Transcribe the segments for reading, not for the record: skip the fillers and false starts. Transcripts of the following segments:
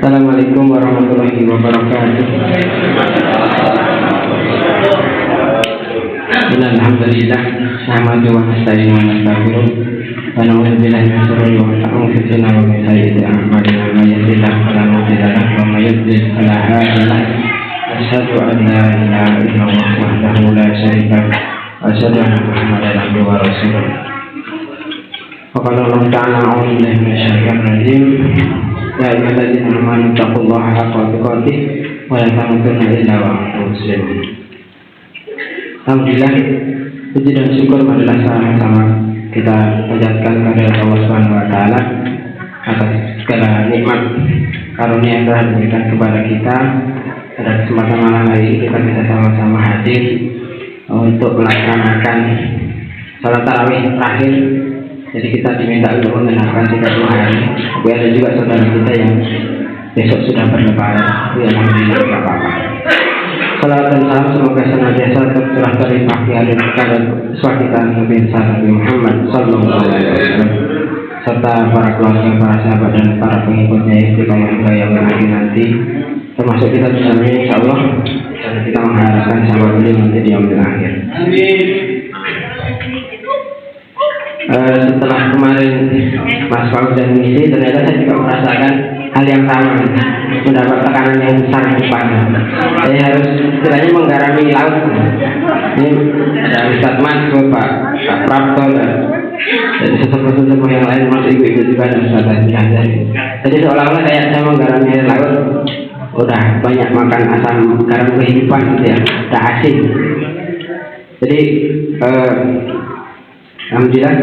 Assalamualaikum warahmatullahi wabarakatuh. Alhamdulillah, nahmaduhu wa nasta'inuhu wa nastaghfiruh wa na'udzu billahi min shururi anfusina wa min sayyiati a'malina. May yahdihillahu fala mudilla lahu wa may yudlil fala hadiya lahu. Asyhadu an la ilaha illallah wahdahu la syarika lahu wa asyhadu anna Muhammadan abduhu wa rasuluh. Qala Allah ta'ala a'udzu billahi minasyaitonir rajim. Ya ayyuhalladzina amanu taqullaha haqqa tuqatih wa la tamutunna illa wa antum muslimun. Alhamdulillah, puji dan syukur adalah sama-sama kita panjatkan kepada Allah Subhanahu wa taala atas segala nikmat karunia yang telah diberikan kepada kita. Pada kesempatan malam hari ini kita bisa sama-sama hadir untuk melaksanakan salat tarawih terakhir. Jadi kita diminta untuk mengenalkan 30 hari. Tapi ada juga saudara kita yang besok sudah berlebaran. Alhamdulillah, tidak apa-apa. Salam dan salam semoga senantiasa tercurah dari pagi dan kita Nabi Muhammad Sallallahu Alaihi Wasallam serta para keluarga, para sahabat dan para pengikutnya istiqomah hingga yang nanti, termasuk kita bersama insya Allah, dan kita mengharapkan sama beliau nanti di yaumil akhir. Setelah kemarin Mas Fauz dan mengisi, ternyata saya juga merasakan hal yang sama, mendapat tekanan yang besar di depan. Saya harus istilahnya menggarami laut. Ini ada Ustaz Mas, Pak Prapto, dan sesepuh-sesepuh yang lain, masuk ibu-ibu juga dan Ustaz Hajar. Jadi seolah-olah kayak saya menggarami air laut, udah banyak makan asam garam kehidupan, gitu ya, udah asing. Jadi alhamdulillah,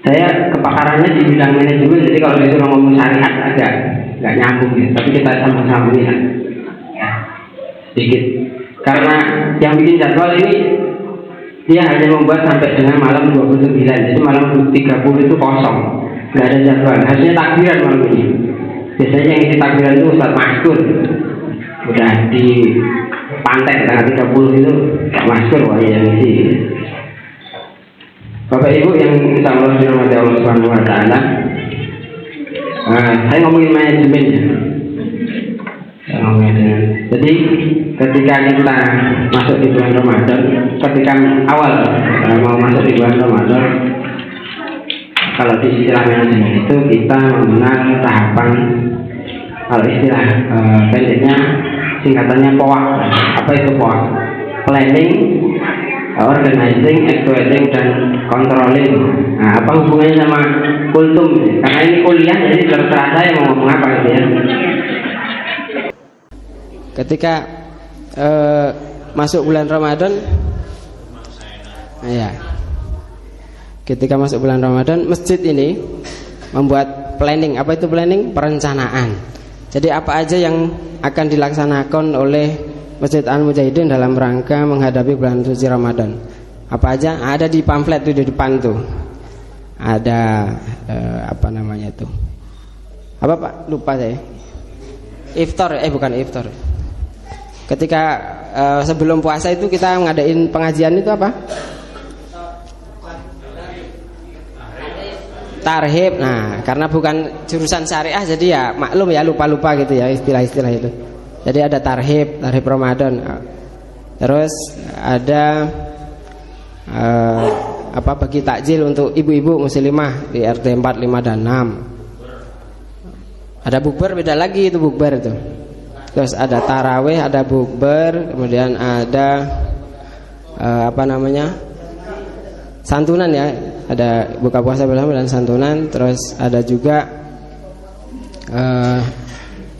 saya kepakarannya di bidang manajemen, jadi kalau disuruh ngomong syariat agak nggak nyambung ya. Tapi kita sama-sama ya, sedikit. Karena yang bikin jadwal ini dia hanya membuat sampai dengan malam 29, jadi malam 30 itu kosong, nggak ada jadwal. Harusnya takbiran malam ini. Biasanya yang isi takbiran itu Ustaz Maskur, udah di pantai tanggal 30 itu Pak Maskur wah yang isi. Bapak Ibu yang insya Allah dirahmati Allah Subhanahu wa taala, saya ngomongin manajemen ya. Jadi ketika kita masuk di bulan Ramadan, ketika awal mau masuk di bulan Ramadan, kalau di istilah manajemen itu kita mengenal tahapan, kalau istilah pendeknya singkatannya POAK. Apa itu POAK? Planning, organizing, actuating, dan controlling. Nah, apa hubungannya sama kultum? Karena ini kuliah, jadi terserah saya mau ngomong apa gitu ya. Ketika masuk bulan Ramadan, ya, ketika masuk bulan Ramadan, masjid ini membuat planning. Apa itu planning? Perencanaan. Jadi apa aja yang akan dilaksanakan oleh Masjid Al-Mujahidin dalam rangka menghadapi bulan suci Ramadan. Apa aja? Ada di pamflet itu di depan tuh. Ada apa namanya itu? Apa Pak? Lupa saya. Iftar, bukan iftar. Ketika sebelum puasa itu kita ngadain pengajian itu apa? Tarhib. Nah, karena bukan jurusan syariah jadi ya maklum ya, lupa-lupa gitu ya istilah-istilah itu. Jadi ada tarhib Ramadan. Terus ada bagi takjil untuk ibu-ibu muslimah di RT 4, 5 dan 6. Ada bukber, beda lagi itu bukber itu. Terus ada tarawih, ada bukber, kemudian ada santunan ya. Ada buka puasa bersama dan santunan. Terus ada juga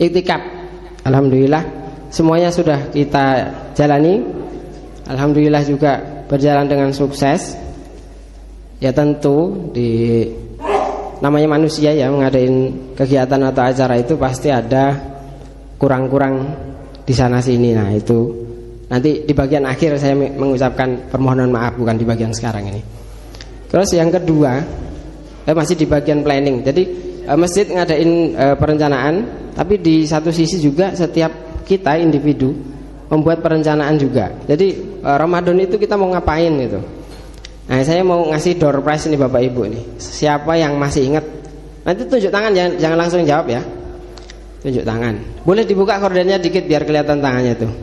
iktikaf. Alhamdulillah semuanya sudah kita jalani. Alhamdulillah juga berjalan dengan sukses. Ya tentu di namanya manusia ya, mengadain kegiatan atau acara itu pasti ada kurang-kurang di sana sini. Nah itu nanti di bagian akhir saya mengucapkan permohonan maaf, bukan di bagian sekarang ini. Terus yang kedua, masih di bagian planning. Jadi masjid ngadain perencanaan, tapi di satu sisi juga setiap kita individu membuat perencanaan juga. Jadi Ramadan itu kita mau ngapain gitu. Nah saya mau ngasih door prize nih Bapak Ibu nih. Siapa yang masih ingat Nanti tunjuk tangan, jangan langsung jawab ya. Tunjuk tangan. Boleh dibuka kordennya dikit biar kelihatan tangannya tuh.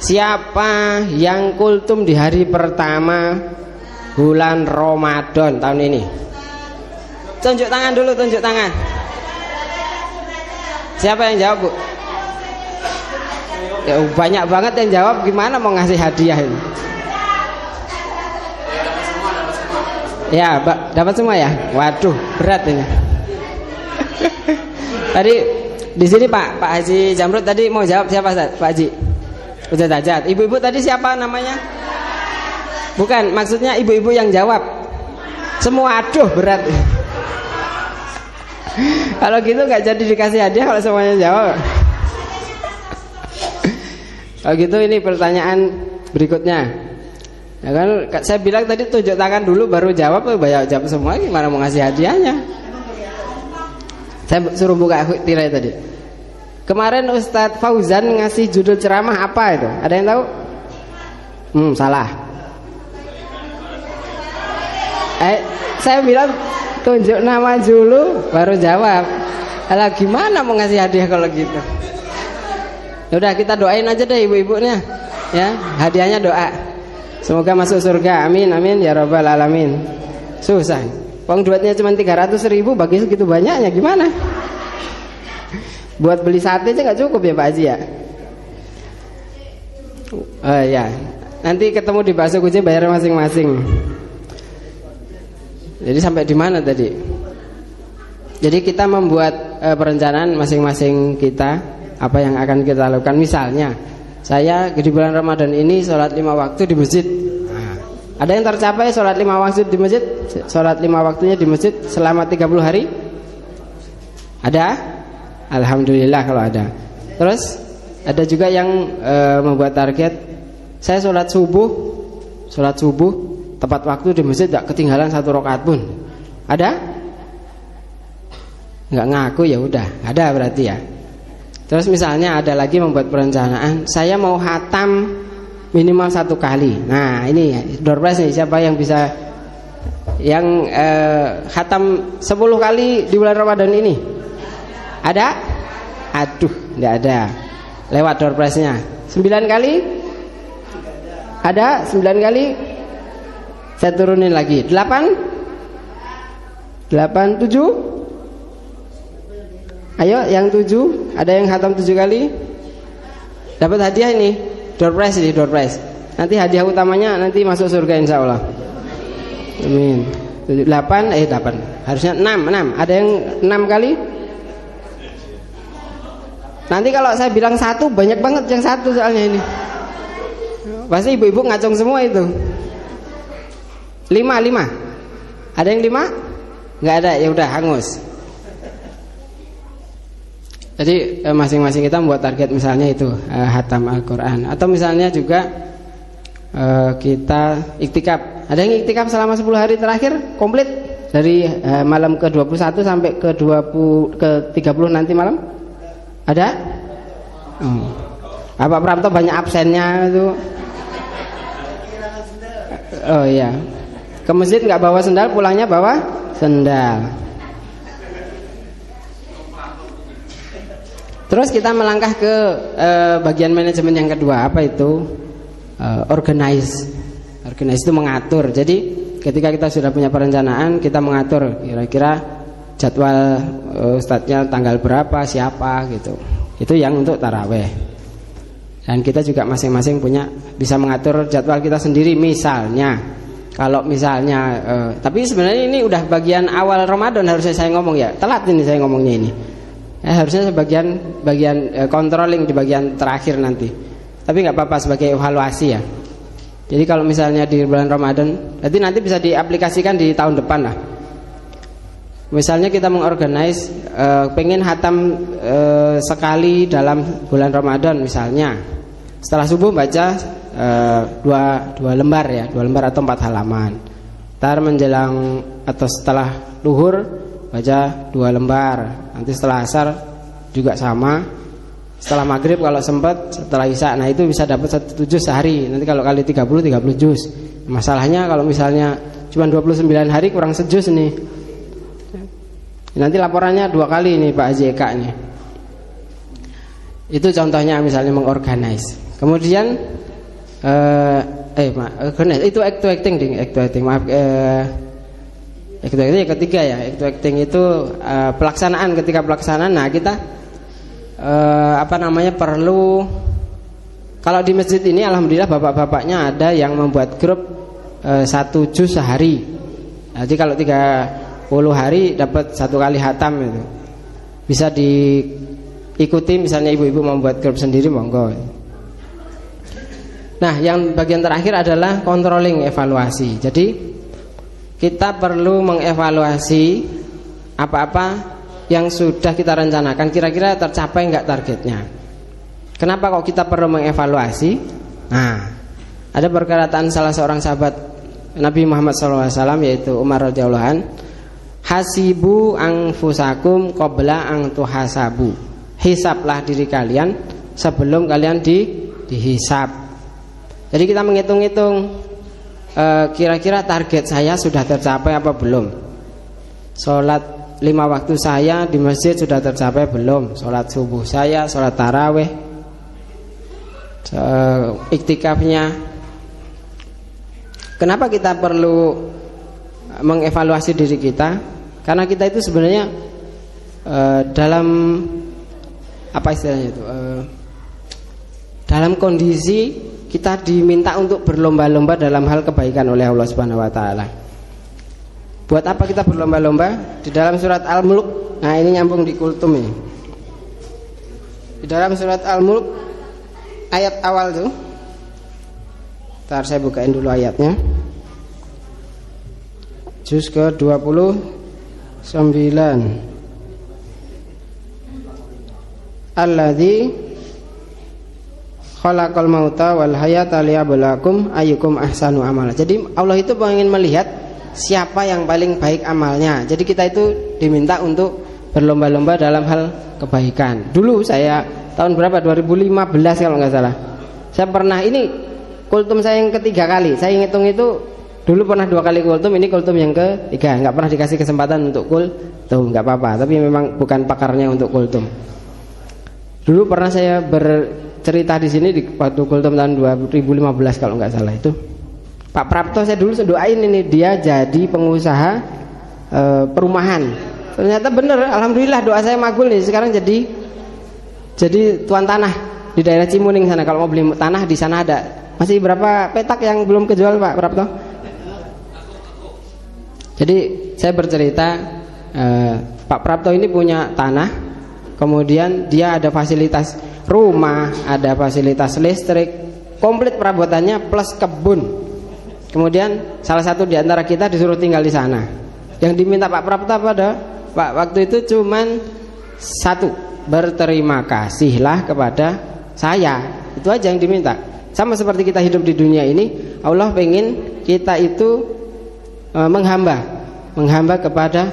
Siapa yang kultum di hari pertama bulan Ramadan tahun ini? Tunjuk tangan dulu, tunjuk tangan. Siapa yang jawab, Bu? Ya, banyak banget yang jawab, gimana mau ngasih hadiah ini? Ya, dapat semua ya? Waduh, berat ini. Tadi di sini Pak Haji Jamrud tadi mau jawab siapa, Pak Haji? Ustaz Hajat. Ibu-ibu tadi siapa namanya? Bukan, maksudnya ibu-ibu yang jawab. Semua, aduh berat. Kalau gitu nggak jadi dikasih hadiah kalau semuanya jawab. Kalau gitu ini pertanyaan berikutnya. Ya kan, saya bilang tadi tunjuk tangan dulu baru jawab, banyak jawab semua, gimana mau ngasih hadiahnya? Saya suruh buka tirai tadi. Kemarin Ustadz Fauzan ngasih judul ceramah apa itu? Ada yang tahu? Salah. Saya bilang tunjuk nama dulu baru jawab. Alah, gimana mau ngasih hadiah kalau gitu? Udah, kita doain aja deh ibu-ibunya. Ya, hadiahnya doa. Semoga masuk surga. Amin amin ya rabbal alamin. Susah. Uang duitnya cuma 300.000, bagi segitu banyaknya gimana? Buat beli sate aja nggak cukup ya Pak Haji ya? Ya, nanti ketemu di bakso kucing bayar masing-masing. Jadi sampai di mana tadi? Jadi kita membuat perencanaan masing-masing kita, apa yang akan kita lakukan. Misalnya, saya di bulan Ramadan ini sholat 5 waktu di masjid. Ada yang tercapai sholat 5 waktu di masjid? Sholat 5 waktunya di masjid selama 30 hari? Ada? Alhamdulillah kalau ada. Terus ada juga yang membuat target, saya sholat subuh tepat waktu di masjid, tidak ketinggalan 1 rakaat pun. Ada? Nggak ngaku, ya udah, ada berarti ya. Terus misalnya ada lagi membuat perencanaan, saya mau khatam minimal 1 kali. Nah ini door prize nih, siapa yang bisa yang khatam 10 kali di bulan Ramadan ini? Ada? Aduh, enggak ada. Lewat door prize-nya. 9 kali? Ada? 9 kali? Saya turunin lagi. 8? 8, 7? Ayo, yang 7. Ada yang khatam 7 kali? Dapat hadiah ini. Door prize ini, door prize. Nanti hadiah utamanya nanti masuk surga insya Allah. Amin. 8, 8. Harusnya 6. Ada yang 6 kali? Nanti kalau saya bilang 1, banyak banget yang 1 soalnya ini. Pasti ibu-ibu ngacung semua itu. 5. Ada yang 5? Nggak ada, ya udah hangus. Jadi masing-masing kita membuat target, misalnya itu khatam Al-Quran. Atau misalnya juga kita iktikaf. Ada yang iktikaf selama 10 hari terakhir komplit dari malam ke-21 sampai ke-30 nanti malam? Ada? Pak Pramto banyak absennya itu. Oh iya. Ke masjid nggak bawa sendal, pulangnya bawa sendal. Terus kita melangkah ke bagian manajemen yang kedua. Apa itu? Organize. Organize itu mengatur. Jadi ketika kita sudah punya perencanaan, kita mengatur kira-kira jadwal ustadznya tanggal berapa, siapa gitu. Itu yang untuk taraweh. Dan kita juga masing-masing punya bisa mengatur jadwal kita sendiri. Misalnya, kalau misalnya tapi sebenarnya ini udah bagian awal Ramadan harusnya saya ngomong ya. Telat ini saya ngomongnya ini. Harusnya bagian controlling di bagian terakhir nanti. Tapi nggak apa-apa sebagai evaluasi ya. Jadi kalau misalnya di bulan Ramadan, nanti bisa diaplikasikan di tahun depan lah. Misalnya kita mengorganize pengen khatam sekali dalam bulan Ramadan, misalnya setelah subuh baca dua lembar ya, 2 lembar atau 4 halaman. Ntar menjelang atau setelah luhur baca 2 lembar. Nanti setelah asar juga sama. Setelah maghrib kalau sempat, setelah isya, nah itu bisa dapat 1 juz sehari. Nanti kalau kali 30 juz. Masalahnya kalau misalnya cuma 29 hari kurang sejuz nih. Nanti laporannya 2 kali ini Pak Haji Eka nih. Itu contohnya misalnya mengorganize. Kemudian itu acting ding, acting. Maaf, acting yang ketiga ya. Acting itu pelaksanaan, ketika pelaksanaan. Nah, kita perlu, kalau di masjid ini alhamdulillah bapak-bapaknya ada yang membuat grup 1 juz sehari. Jadi kalau 30 hari dapat 1 kali hatam itu. Bisa diikuti, misalnya ibu-ibu membuat grup sendiri monggo. Nah, yang bagian terakhir adalah controlling, evaluasi. Jadi kita perlu mengevaluasi apa-apa yang sudah kita rencanakan, kira-kira tercapai enggak targetnya. Kenapa kok kita perlu mengevaluasi? Nah, ada perkataan salah seorang sahabat Nabi Muhammad SAW, yaitu Umar radhiyallahu an, hasibu anfusakum qabla an tuhasabu. Hisablah diri kalian sebelum kalian dihisab. Jadi kita menghitung-hitung, kira-kira target saya sudah tercapai apa belum? Sholat 5 waktu saya di masjid sudah tercapai belum? Sholat subuh saya, sholat taraweh, iktikafnya. Kenapa kita perlu mengevaluasi diri kita? Karena kita itu sebenarnya dalam apa istilahnya itu, dalam kondisi kita diminta untuk berlomba-lomba dalam hal kebaikan oleh Allah Subhanahu wa taala. Buat apa kita berlomba-lomba? Di dalam surat Al-Mulk. Nah, ini nyambung di kultum ini. Di dalam surat Al-Mulk ayat awal tuh. Ntar saya bukain dulu ayatnya. Juz ke-29. Alladzi khalaqal mauta wal hayata liyabluwakum ayyukum ahsanu amala. Jadi Allah itu ingin melihat siapa yang paling baik amalnya. Jadi kita itu diminta untuk berlomba-lomba dalam hal kebaikan. Dulu saya tahun berapa? 2015 kalau nggak salah. Saya pernah, ini kultum saya yang ketiga kali. Saya ngitung itu dulu pernah 2 kali kultum, ini kultum yang ketiga. Nggak pernah dikasih kesempatan untuk kultum, nggak apa-apa. Tapi memang bukan pakarnya untuk kultum. Dulu pernah saya bercerita di sini di waktu kultum tahun 2015 kalau nggak salah itu. Pak Prapto saya dulu doain ini dia jadi pengusaha perumahan. Ternyata bener, alhamdulillah doa saya makbul nih. Sekarang jadi tuan tanah di daerah Cimuning sana. Kalau mau beli tanah di sana ada. Masih berapa petak yang belum kejual Pak Prapto? Jadi saya bercerita, Pak Prapto ini punya tanah, kemudian dia ada fasilitas rumah, ada fasilitas listrik, komplit perabotannya plus kebun. Kemudian salah satu di antara kita disuruh tinggal di sana. Yang diminta Pak Prapto pada waktu itu cuman satu, berterima kasihlah kepada saya. Itu aja yang diminta. Sama seperti kita hidup di dunia ini, Allah pengen kita itu menghamba kepada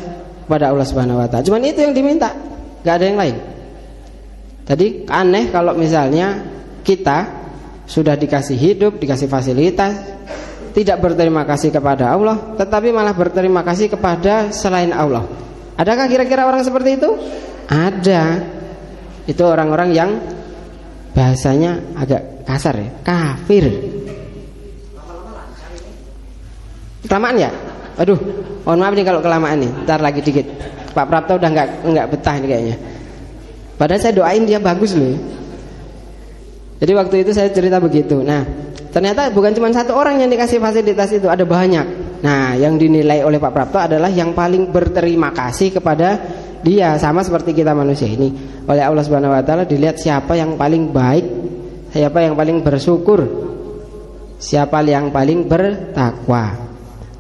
Allah Subhanahu wa taala. Cuman itu yang diminta, nggak ada yang lain. Jadi aneh kalau misalnya kita sudah dikasih hidup, dikasih fasilitas, tidak berterima kasih kepada Allah, tetapi malah berterima kasih kepada selain Allah. Adakah kira-kira orang seperti itu? Ada. Itu orang-orang yang bahasanya agak kasar ya, kafir. Kelamaan ya? Aduh, mohon maaf nih kalau kelamaan nih. Ntar lagi dikit. Pak Prapto udah nggak betah nih kayaknya. Padahal saya doain dia bagus loh. Jadi waktu itu saya cerita begitu. Nah, ternyata bukan cuma satu orang yang dikasih fasilitas itu, ada banyak. Nah, yang dinilai oleh Pak Prapto adalah yang paling berterima kasih kepada dia, sama seperti kita manusia ini. Oleh Allah Subhanahu wa taala dilihat siapa yang paling baik, siapa yang paling bersyukur, siapa yang paling bertakwa.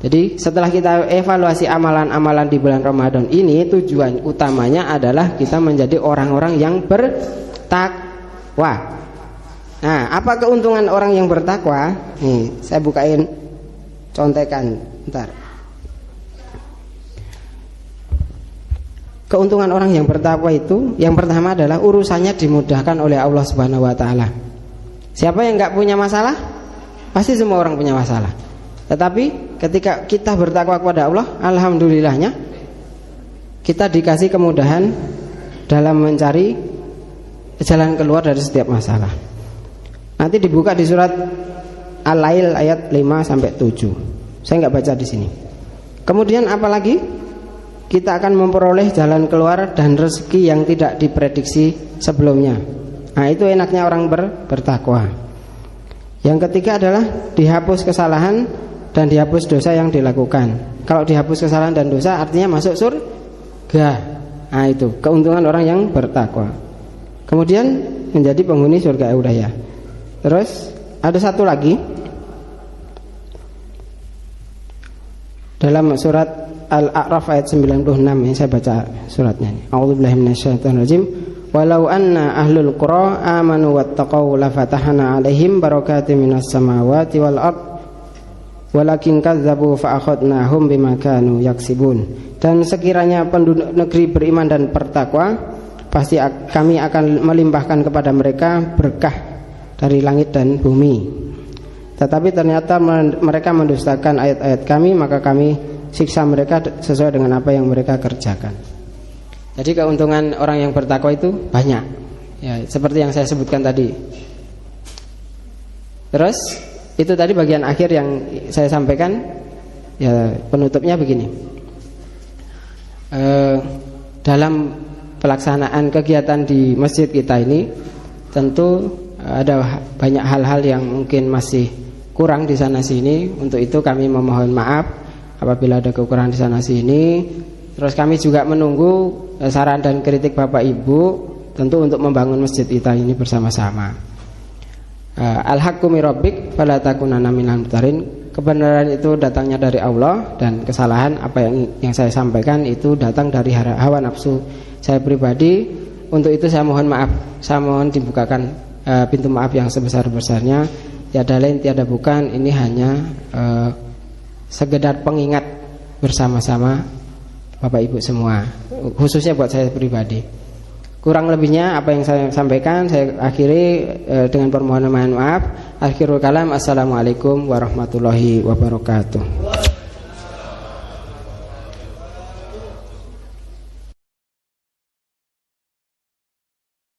Jadi setelah kita evaluasi amalan-amalan di bulan Ramadan ini, tujuan utamanya adalah kita menjadi orang-orang yang bertakwa. Nah, apa keuntungan orang yang bertakwa? Nih, saya bukain contekan, bentar. Keuntungan orang yang bertakwa itu, yang pertama adalah urusannya dimudahkan oleh Allah Subhanahu wa taala. Siapa yang enggak punya masalah? Pasti semua orang punya masalah. Tetapi ketika kita bertakwa kepada Allah, alhamdulillahnya kita dikasih kemudahan dalam mencari jalan keluar dari setiap masalah. Nanti dibuka di surat Al-Lail ayat 5 sampai 7. Saya nggak baca di sini. Kemudian apalagi? Kita akan memperoleh jalan keluar dan rezeki yang tidak diprediksi sebelumnya. Nah, itu enaknya orang bertakwa. Yang ketiga adalah dihapus kesalahan dan dihapus dosa yang dilakukan. Kalau dihapus kesalahan dan dosa artinya masuk surga. Nah, itu keuntungan orang yang bertakwa. Kemudian menjadi penghuni surga Audaya. Terus ada satu lagi dalam surat Al-A'raf ayat 96, ini saya baca suratnya ini. A'udzubillahi minasyaitonirrajim. Walau anna ahlul qura amanu wattaqau lafatahna 'alaihim barakatim minas samawati wal ard walakin kadzdzabu fa akhadnahum bima kanu yaksibun. Dan sekiranya penduduk negeri beriman dan bertakwa, pasti kami akan melimpahkan kepada mereka berkah dari langit dan bumi. Tetapi ternyata mereka mendustakan ayat-ayat kami, maka kami siksa mereka sesuai dengan apa yang mereka kerjakan. Jadi keuntungan orang yang bertakwa itu banyak, ya, seperti yang saya sebutkan tadi. Terus itu tadi bagian akhir yang saya sampaikan. Ya, penutupnya begini. Dalam pelaksanaan kegiatan di masjid kita ini, tentu ada banyak hal-hal yang mungkin masih kurang di sana sini. Untuk itu kami memohon maaf apabila ada kekurangan di sana sini. Terus kami juga menunggu saran dan kritik Bapak Ibu, tentu untuk membangun masjid kita ini bersama-sama. Al-haqqu min rabbik fala takunanna minal mumtarin. Kebenaran itu datangnya dari Allah, dan kesalahan apa yang saya sampaikan itu datang dari hawa nafsu saya pribadi. Untuk itu saya mohon maaf. Saya mohon dibukakan pintu maaf yang sebesar-besarnya. Tiada lain tiada bukan, ini hanya sekedar pengingat bersama-sama Bapak Ibu semua, khususnya buat saya pribadi. Kurang lebihnya apa yang saya sampaikan saya akhiri dengan permohonan maaf. Akhirul kalam, assalamualaikum warahmatullahi wabarakatuh.